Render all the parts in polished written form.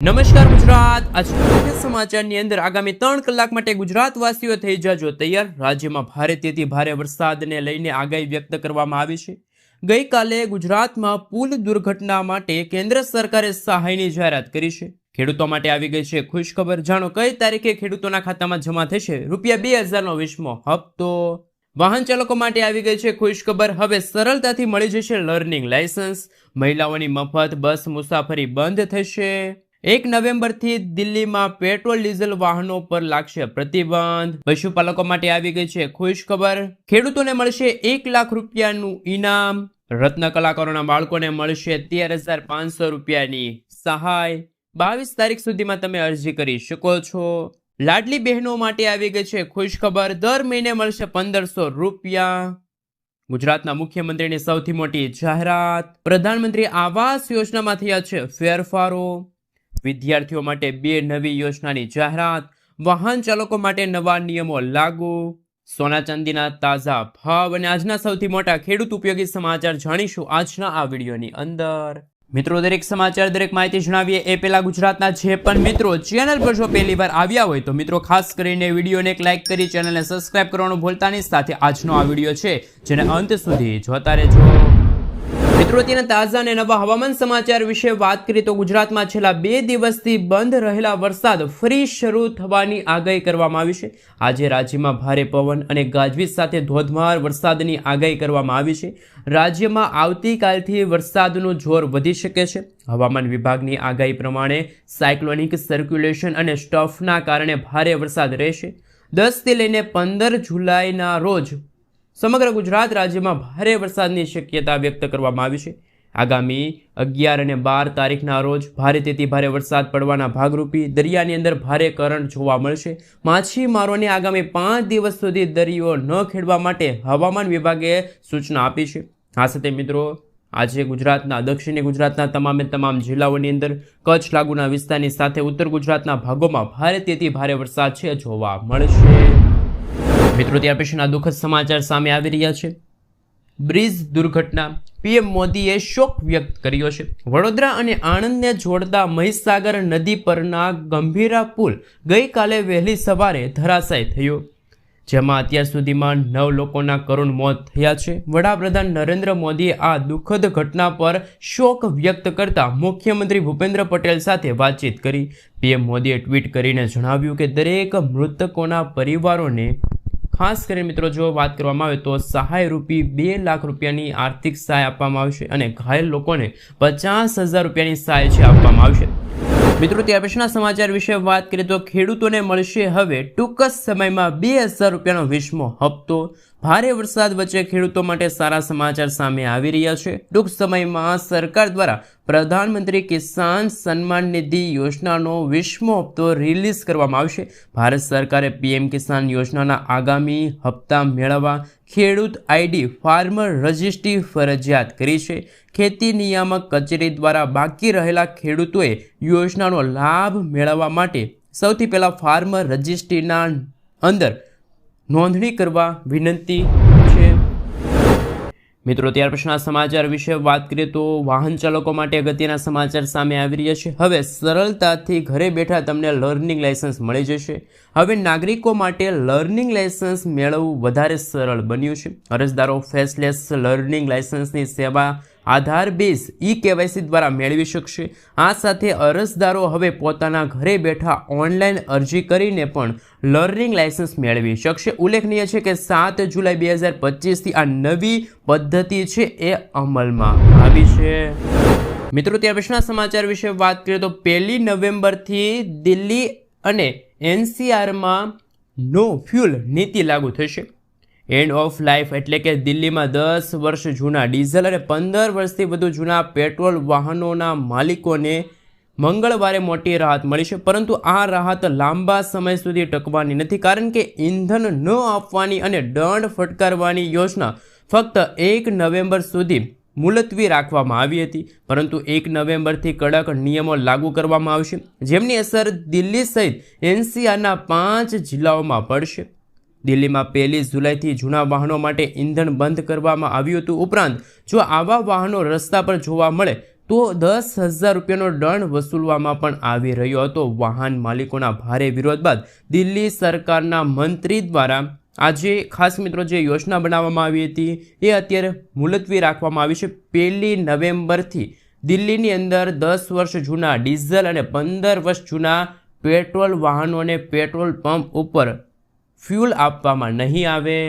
નમસ્કાર ગુજરાત, આજના મુખ્ય સમાચારની અંદર આગામી 3 કલાક માટે ગુજરાતવાસીઓ થઈ જાજો તૈયાર। રાજ્યમાં ભારેથી ભારે વરસાદને લઈને આગાહી વ્યક્ત કરવામાં આવી છે। ગઈકાલે ગુજરાતમાં પુલ દુર્ઘટના માટે કેન્દ્ર સરકારે સહાયની જાહેરાત કરી છે। ખેડૂતો માટે આવી ગઈ છે ખુશખબર। જાણો કઈ તારીખે ખેડૂતોના ખાતામાં જમા થશે ₹2000નો 20મો હપ્તો। વાહન ચાલકો માટે આવી ગઈ છે ખુશખબર। હવે સરળતાથી મળી જશે લર્નિંગ લાયસન્સ। મહિલાઓની મફત બસ મુસાફરી બંધ થશે। 1 નવેમ્બરથી દિલ્હીમાં પેટ્રોલ ડીઝલ વાહનો પર લાગશે પ્રતિબંધ। પશુપાલકો માટે આવી ગઈ છે ખુશખબર। ખેડૂતોને મળશે ₹1 લાખનું ઇનામ। રત્ન કલાકારોના બાળકોને મળશે ₹13,500ની સહાય। 22 તારીખ સુધીમાં તમે અરજી કરી શકો છો। લાડલી બહેનો માટે આવી ગઈ છે ખુશખબર। દર મહિને મળશે ₹1500। ગુજરાતના મુખ્યમંત્રીની સૌથી મોટી જાહેરાત। પ્રધાનમંત્રી આવાસ યોજનામાં થયા છે ફેરફારો। વિદ્યાર્થીઓ માટે 2 નવી યોજનાની જાહેરાત। વાહન ચાલકો માટે નવા નિયમો લાગુ। સોના ચાંદીના તાજા ભાવ અને આજના સૌથી મોટા ખેડૂત ઉપયોગી સમાચાર જાણીશું આજના આ વિડીયોની અંદર। મિત્રો, દરેક સમાચાર દરેક માહિતી જણાવીએ એ પહેલા ગુજરાતના જે પણ મિત્રો ચેનલ પર જો પહેલી વાર આવ્યા હોય તો મિત્રો ખાસ કરીને વિડીયોને એક લાઇક કરી ચેનલને સબસ્ક્રાઇબ કરવાનું ભૂલતા નહીં। સાથે આજનો આ વિડીયો છે જેને અંત સુધી જોતા રહેજો। મિત્રો, તેના તાજા અને નવા હવામાન સમાચાર વિશે વાત કરીએ તો ગુજરાતમાં છેલ્લા 2 દિવસથી બંધ રહેલા વરસાદ ફરી શરૂ થવાની આગાહી કરવામાં આવી છે। આજે રાજ્યમાં ભારે પવન અને ગાજવીજ સાથે ધોધમાર વરસાદની આગાહી કરવામાં આવી છે। રાજ્યમાં આવતીકાલથી વરસાદનું જોર વધી શકે છે। હવામાન વિભાગની આગાહી પ્રમાણે સાયક્લોનિક સર્ક્યુલેશન અને સ્ટફના કારણે ભારે વરસાદ રહેશે। 10 થી લઈને 15 જુલાઈના રોજ સમગ્ર ગુજરાત રાજ્યમાં ભારે વરસાદની શક્યતા વ્યક્ત કરવામાં આવી છે। આગામી 11 અને 12 તારીખના રોજ ભારેથી ભારે વરસાદ પડવાના ભાગરૂપે દરિયાની અંદર ભારે કરંટ જોવા મળશે। માછીમારોને આગામી 5 દિવસ સુધી દરિયો ન ખેડવા માટે હવામાન વિભાગે સૂચના આપી છે। આ સાથે મિત્રો, આજે ગુજરાતના દક્ષિણી ગુજરાતના તમામ જિલ્લાઓની અંદર કચ્છ લાગુના વિસ્તારની સાથે ઉત્તર ગુજરાતના ભાગોમાં ભારેથી ભારે વરસાદ છે જોવા મળશે। મિત્રો, ત્યાર પછીના દુઃખદ સમાચાર સામે આવી રહ્યા છે। બ્રિજ દુર્ઘટના, પીએમ મોદીએ શોક વ્યક્ત કર્યો છે। વડોદરા અને આણંદને જોડતા મહીસાગર નદી પરના ગંભીરા પુલ ગઈકાલે વહેલી સવારે ધરાશાયી થયો, જેમાં અત્યાર સુધીમાં 9 લોકોના કરુણ મોત થયા છે। વડાપ્રધાન નરેન્દ્ર મોદીએ આ દુઃખદ ઘટના પર શોક વ્યક્ત કરતા મુખ્યમંત્રી ભૂપેન્દ્ર પટેલ સાથે વાતચીત કરી। પીએમ મોદીએ ટ્વીટ કરીને જણાવ્યું કે દરેક મૃતકોના પરિવારોને ખાસ કરીને મિત્રો જો વાત કરવામાં આવે તો સહાય રૂપી ₹2 લાખની આર્થિક સહાય આપવામાં આવશે અને ઘાયલ લોકોને ₹50,000ની સહાય છે આપવામાં આવશે। મિત્રો, ત્યાર પછીના સમાચાર વિશે વાત કરીએ તો ખેડૂતોને મળશે હવે ટૂંક જ સમયમાં ₹2000નો 20મો હપ્તો। ભારે વરસાદ વચ્ચે ખેડૂતો માટે સારા સમાચાર સામે આવી રહ્યા છે। ટૂંક સમયમાં સરકાર દ્વારા પ્રધાનમંત્રી કિસાન સન્માન નિધિ યોજનાનો 20મો હપ્તો રિલીઝ કરવામાં આવશે। ભારત સરકારે પીએમ કિસાન યોજનાના આગામી હપ્તા મેળવવા ખેડૂત આઈડી ફાર્મર રજિસ્ટ્રી ફરજિયાત કરી છે। ખેતી નિયામક કચેરી દ્વારા બાકી રહેલા ખેડૂતોએ યોજનાનો લાભ મેળવવા માટે સૌથી પહેલા ફાર્મર રજિસ્ટ્રીના અંદર નોંધણી કરવા વિનંતી છે। મિત્રો, ત્યાર પછીના સમાચાર વિશે વાત કરીએ તો વાહન ચાલકો માટે અગત્યના સમાચાર સામે આવી રહ્યા છે। હવે સરળતાથી ઘરે બેઠા તમને લર્નિંગ લાયસન્સ મળી જશે। હવે નાગરિકો માટે લર્નિંગ લાયસન્સ મેળવવું વધારે સરળ બન્યું છે। અરજદારો ફેસલેસ લર્નિંગ લાયસન્સની સેવા આધાર બેઝ e-KYC દ્વારા મેળવી શકશે। આ સાથે અરજદારો હવે પોતાના ઘરે બેઠા ઓનલાઈન અરજી કરીને પણ લર્નિંગ લાયસન્સ મેળવી શકશે। ઉલ્લેખનીય છે કે 7 જુલાઈ 2025થી આ નવી પદ્ધતિ છે એ અમલમાં આવી છે। મિત્રો, ત્યાર પછીના સમાચાર વિશે વાત કરીએ તો 1 નવેમ્બરથી દિલ્હી અને NCRમાં નો ફ્યુલ નીતિ લાગુ થશે। એન્ડ ઓફ લાઈફ એટલે કે દિલ્હીમાં 10 વર્ષ જૂના ડીઝલ અને 15 વર્ષથી વધુ જૂના પેટ્રોલ વાહનોના માલિકોને મંગળવારે મોટી રાહત મળી છે। પરંતુ આ રાહત લાંબા સમય સુધી ટકવાની નથી, કારણ કે ઇંધન ન આપવાની અને દંડ ફટકારવાની યોજના ફક્ત 1 નવેમ્બર સુધી મુલતવી રાખવામાં આવી હતી। પરંતુ 1 નવેમ્બરથી કડક નિયમો લાગુ કરવામાં આવશે, જેમની અસર દિલ્હી સહિત NCRના 5 જિલ્લાઓમાં પડશે। દિલ્હીમાં 1 જુલાઈથી જૂના વાહનો માટે ઇંધણ બંધ કરવામાં આવ્યું હતું। ઉપરાંત જો આવા વાહનો રસ્તા પર જોવા મળે તો 10,000 રૂપિયાનો દંડ વસૂલવામાં પણ આવી રહ્યો હતો. વાહન માલિકોના ભારે વિરોધ બાદ દિલ્હી સરકારના મંત્રી દ્વારા આજે ખાસ મિત્રો જે યોજના બનાવવામાં આવી હતી એ અત્યારે મુલતવી રાખવામાં આવી છે. 1 નવેમ્બરથી દિલ્હીની અંદર 10 વર્ષ જૂના ડીઝલ અને 15 વર્ષ જૂના પેટ્રોલ વાહનોને પેટ્રોલ પંપ ઉપર ફ્યુલ આપવામાં નહીં આવે.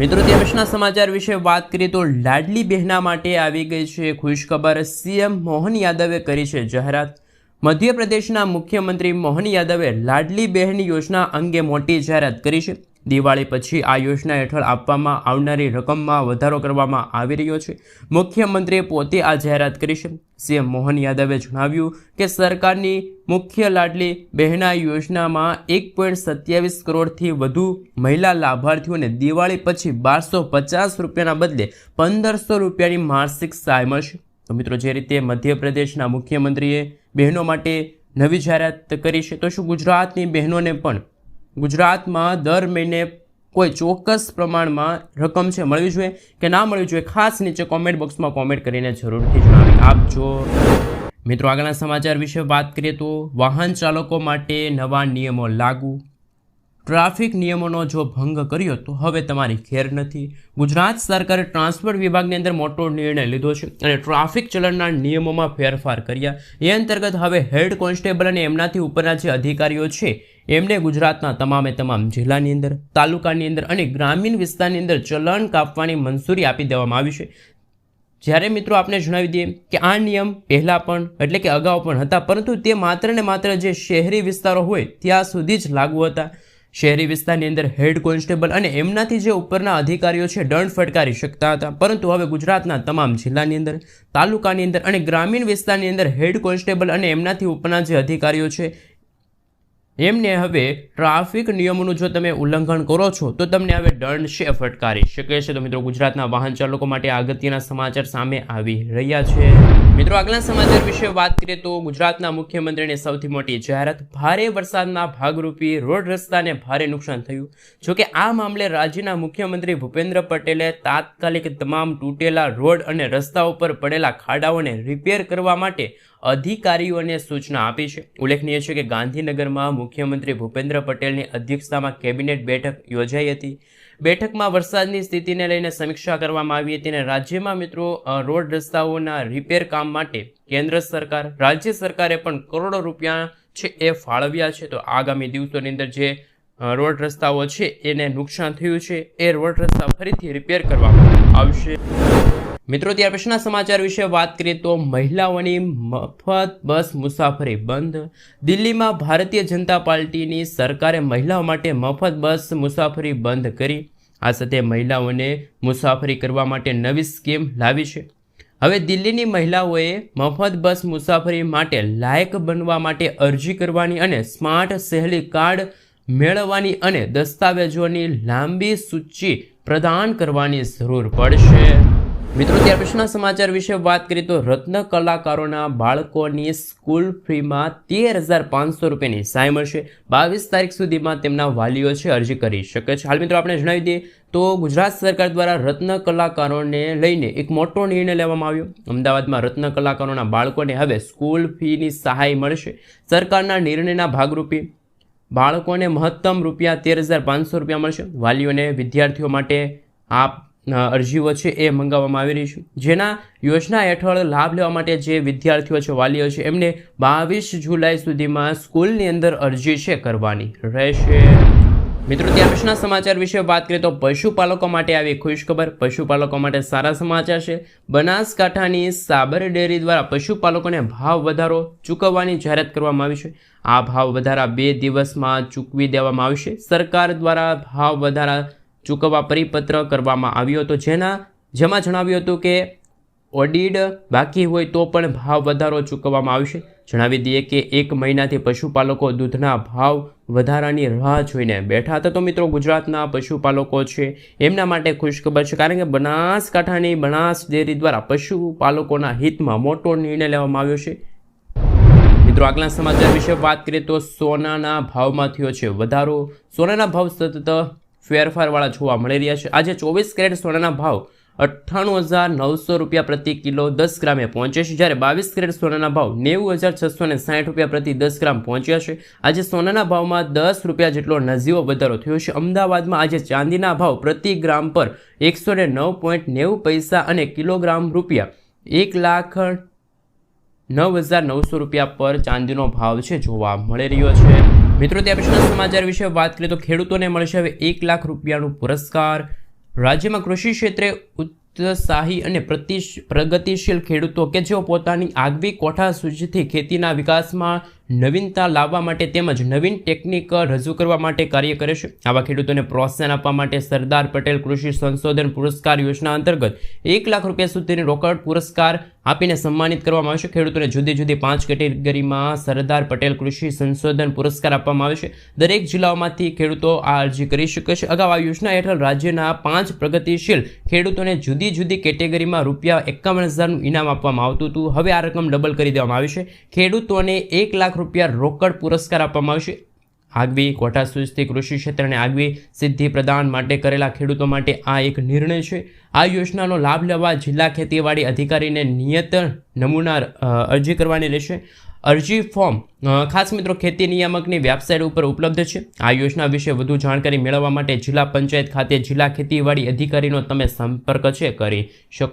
મિત્રો ત્યાર પછીના સમાચાર વિશે વાત કરીએ તો લાડલી બહેના માટે આવી ગઈ છે ખુશખબર. સીએમ મોહન યાદવે કરી છે જાહેરાત. મધ્યપ્રદેશના મુખ્યમંત્રી મોહન યાદવે લાડલી બહેન યોજના અંગે મોટી જાહેરાત કરી છે. દિવાળી પછી આ યોજના હેઠળ આપવામાં આવનારી રકમમાં વધારો કરવામાં આવી રહ્યો છે. મુખ્યમંત્રીએ પોતે આ જાહેરાત કરી છે. સીએમ મોહન યાદવે જણાવ્યું કે સરકારની મુખ્ય લાડલી બહેના યોજનામાં 1.27 કરોડથી વધુ મહિલા લાભાર્થીઓને દિવાળી પછી 1250 રૂપિયાના બદલે 1500 રૂપિયાની માસિક સહાય મળશે. તો મિત્રો જે રીતે મધ્યપ્રદેશના મુખ્યમંત્રીએ બહેનો માટે નવી જાહેરાત કરી છે, તો શું ગુજરાતની બહેનોને પણ ગુજરાતમાં દર મહિને કોઈ ચોક્કસ પ્રમાણમાં રકમ છે મળવી જોઈએ કે ના મળવી જોઈએ? ખાસ નીચે કોમેન્ટ બોક્સમાં કોમેન્ટ કરીને જરૂરથી જણાવી આપજો. મિત્રો આગળના સમાચાર વિશે વાત કરીએ તો વાહન ચાલકો માટે નવા નિયમો લાગુ. ટ્રાફિક નિયમોનો જો ભંગ કર્યો તો હવે તમારી ખેર નથી. ગુજરાત સરકારે ટ્રાન્સપોર્ટ વિભાગની અંદર મોટો નિર્ણય લીધો છે અને ટ્રાફિક ચલણના નિયમોમાં ફેરફાર કર્યા. એ અંતર્ગત હવે હેડ કોન્સ્ટેબલ અને એમનાથી ઉપરના જે અધિકારીઓ છે એમને ગુજરાતના તમામ જિલ્લાની અંદર, તાલુકાની અંદર અને ગ્રામીણ વિસ્તારની અંદર ચલણ કાપવાની મંજૂરી આપી દેવામાં આવી છે. જ્યારે મિત્રો આપણે જણાવી દઈએ કે આ નિયમ પહેલાં પણ એટલે કે અગાઉ પણ હતા, પરંતુ તે માત્ર ને માત્ર જે શહેરી વિસ્તારો હોય ત્યાં સુધી જ લાગુ હતા. શહેરી વિસ્તારની અંદર હેડ કોન્સ્ટેબલ અને એમનાથી જે ઉપરના અધિકારીઓ છે દંડ ફટકારી શકતા હતા, પરંતુ હવે ગુજરાતના તમામ જિલ્લાની અંદર, તાલુકાની અંદર અને ગ્રામીણ વિસ્તારની અંદર હેડ કોન્સ્ટેબલ અને એમનાથી ઉપરના જે અધિકારીઓ છે એમને હવે ટ્રાફિક નિયમોનું જો તમે ઉલ્લંઘન કરો છો તો તમને હવે દંડ છે ફટકારી શકે છે. તો મિત્રો ગુજરાતના વાહન ચાલકો માટે અગત્યના સમાચાર સામે આવી રહ્યા છે. મિત્રો આગળના સમાચાર વિશે વાત કરીએ તો ગુજરાતના મુખ્યમંત્રીની સૌથી મોટી જાહેરાત. ભારે વરસાદના ભાગરૂપે રોડ રસ્તાને ભારે નુકસાન થયું. જોકે આ મામલે રાજ્યના મુખ્યમંત્રી ભૂપેન્દ્ર પટેલે તાત્કાલિક તમામ તૂટેલા રોડ અને રસ્તા ઉપર પડેલા ખાડાઓને રિપેર કરવા માટે અધિકારીઓને સૂચના આપી છે. ઉલ્લેખનીય છે કે ગાંધીનગરમાં મુખ્યમંત્રી ભૂપેન્દ્ર પટેલની અધ્યક્ષતામાં કેબિનેટ બેઠક યોજાઈ હતી. બેઠકમાં વરસાદની સ્થિતિને લઈને સમીક્ષા કરવામાં આવી હતી અને રાજ્યમાં મિત્રો રોડ રસ્તાઓના રિપેર કામ માટે કેન્દ્ર સરકાર, રાજ્ય સરકારે પણ કરોડો રૂપિયા છે એ ફાળવ્યા છે. તો આગામી દિવસોની અંદર જે રોડ રસ્તાઓ છે એને નુકસાન થયું છે એ રોડ રસ્તા ફરીથી રિપેર કરવામાં આવશે. મિત્રો ત્યાર પછીના સમાચાર વિશે વાત કરીએ તો મહિલાઓની મફત બસ મુસાફરી બંધ. દિલ્હીમાં ભારતીય જનતા પાર્ટીની સરકારે મહિલાઓ માટે મફત બસ મુસાફરી બંધ કરી. આ સાથે મહિલાઓને મુસાફરી કરવા માટે નવી સ્કીમ લાવી છે. હવે દિલ્હીની મહિલાઓએ મફત બસ મુસાફરી માટે લાયક બનવા માટે અરજી કરવાની અને સ્માર્ટ સહેલી કાર્ડ મેળવવાની અને દસ્તાવેજોની લાંબી સૂચિ પ્રદાન કરવાની જરૂર પડશે. મિત્રો ત્યાર પછીના સમાચાર વિશે વાત કરીએ તો રત્ન કલાકારોના બાળકોની સ્કૂલ ફીમાં 13,500 રૂપિયાની સહાય મળશે. 22 તારીખ સુધીમાં તેમના વાલીઓ છે અરજી કરી શકે છે. હાલ મિત્રો આપણે જણાવી દઈએ તો ગુજરાત સરકાર દ્વારા રત્ન કલાકારોને લઈને એક મોટો નિર્ણય લેવામાં આવ્યો. અમદાવાદમાં રત્ન કલાકારોના બાળકોને હવે સ્કૂલ ફીની સહાય મળશે. સરકારના નિર્ણયના ભાગરૂપે બાળકોને મહત્તમ રૂપિયા 13,500 રૂપિયા મળશે. વાલીઓને વિદ્યાર્થીઓ માટે આ અરજીઓ છે એ મંગાવવામાં આવી રહી છે. જેના યોજના હેઠળ લાભ લેવા માટે જે વિદ્યાર્થીઓ છે, વાલીઓ છે, એમને 22 જુલાઈ સુધીમાં સ્કૂલની અંદર અરજી છે કરવાની રહેશે. મિત્રો ત્યાર પછીના સમાચાર વિશે વાત કરીએ તો પશુપાલકો માટે આવી ખુશખબર. પશુપાલકો માટે સારા સમાચાર છે. બનાસકાંઠાની સાબર ડેરી દ્વારા પશુપાલકોને ભાવ વધારો ચૂકવવાની જાહેરાત કરવામાં આવી છે. આ ભાવ વધારા 2 દિવસમાં ચૂકવી દેવામાં આવશે. સરકાર દ્વારા ભાવ વધારા ચૂકવવા પરિપત્ર કરવામાં આવ્યો હતો, જેમાં જણાવ્યું હતું કે ઓડિટ બાકી હોય તો પણ ભાવ વધારો ચૂકવવામાં આવશે. જણાવી દઈએ કે 1 મહિનાથી પશુપાલકો દૂધના ભાવ વધારાની રાહ જોઈને બેઠા હતા. તો મિત્રો ગુજરાતના પશુપાલકો છે એમના માટે ખુશખબર છે, કારણ કે બનાસકાંઠાની બનાસ ડેરી દ્વારા પશુપાલકોના હિતમાં મોટો નિર્ણય લેવામાં આવ્યો છે. મિત્રો આગલા સમાચાર વિશે વાત કરીએ તો સોનાના ભાવમાં થયો છે વધારો. સોનાના ભાવ સતત ફેરફારવાળા જોવા મળી રહ્યા છે. આજે 24 કેરેટ સોનાના ભાવ ₹98,900 પ્રતિ કિલો 10 ગ્રામે પહોંચ્યા છે, જ્યારે 22 કેરેટ સોનાના ભાવ ₹90,660 પ્રતિ 10 ગ્રામ પહોંચ્યા છે. આજે સોનાના ભાવમાં ₹10 જેટલો નજીવો વધારો થયો છે. અમદાવાદમાં આજે ચાંદીના ભાવ પ્રતિ ગ્રામ પર 109.90 અને કિલોગ્રામ ₹1,09,900 પર ચાંદીનો ભાવ છે જોવા મળી રહ્યો છે. મિત્રો, ત્યાં પછીના સમાચાર વિશે વાત કરીએ તો ખેડૂતોને મળશે હવે ₹1,00,000 પુરસ્કાર. રાજ્યમાં કૃષિ ક્ષેત્રે ઉત્સાહી અને પ્રગતિશીલ ખેડૂતો કે જેઓ પોતાની આગવી કોઠાસૂઝથી ખેતીના વિકાસમાં નવીનતા લાવવા માટે તેમજ નવીન ટેકનિક રજૂ કરવા માટે કાર્ય કરે છે. આવા ખેડૂતોને પ્રોત્સાહન આપવા માટે સરદાર પટેલ કૃષિ સંશોધન પુરસ્કાર યોજના અંતર્ગત ₹1,00,000 સુધીની રોકડ પુરસ્કાર આપીને સન્માનિત કરવામાં આવશે. ખેડૂતોને જુદી જુદી 5 કેટેગરીમાં સરદાર પટેલ કૃષિ સંશોધન પુરસ્કાર આપવામાં આવે છે. દરેક જિલ્લાઓમાંથી ખેડૂતો આ અરજી કરી શકે છે. અગાઉ આ યોજના હેઠળ રાજ્યના 5 પ્રગતિશીલ ખેડૂતોને જુદી જુદી કેટેગરીમાં ₹51,000નું ઇનામ આપવામાં આવતું હતું. હવે આ રકમ ડબલ કરી દેવામાં આવી છે. ખેડૂતોને ₹1,00,000 રોકડ પુરસ્કાર આપવામાં આવશે. આગવી કોઠાસૂઝથી કૃષિ ક્ષેત્રને આગવી સિદ્ધિ પ્રદાન માટે કરેલા ખેડૂતો માટે આ એક નિર્ણય છે. આ યોજનાનો લાભ લેવા જિલ્લા ખેતીવાડી અધિકારીને નિયત નમૂના અરજી કરવાની રહેશે. અરજી ફોર્મ ખાસ મિત્રો ખેતી નિયામકની વેબસાઇટ ઉપર ઉપલબ્ધ છે. આ યોજના વિશે વધુ જાણકારી મેળવવા માટે જિલ્લા પંચાયત ખાતે જિલ્લા ખેતીવાડી અધિકારીનો તમે સંપર્ક કરી શકો.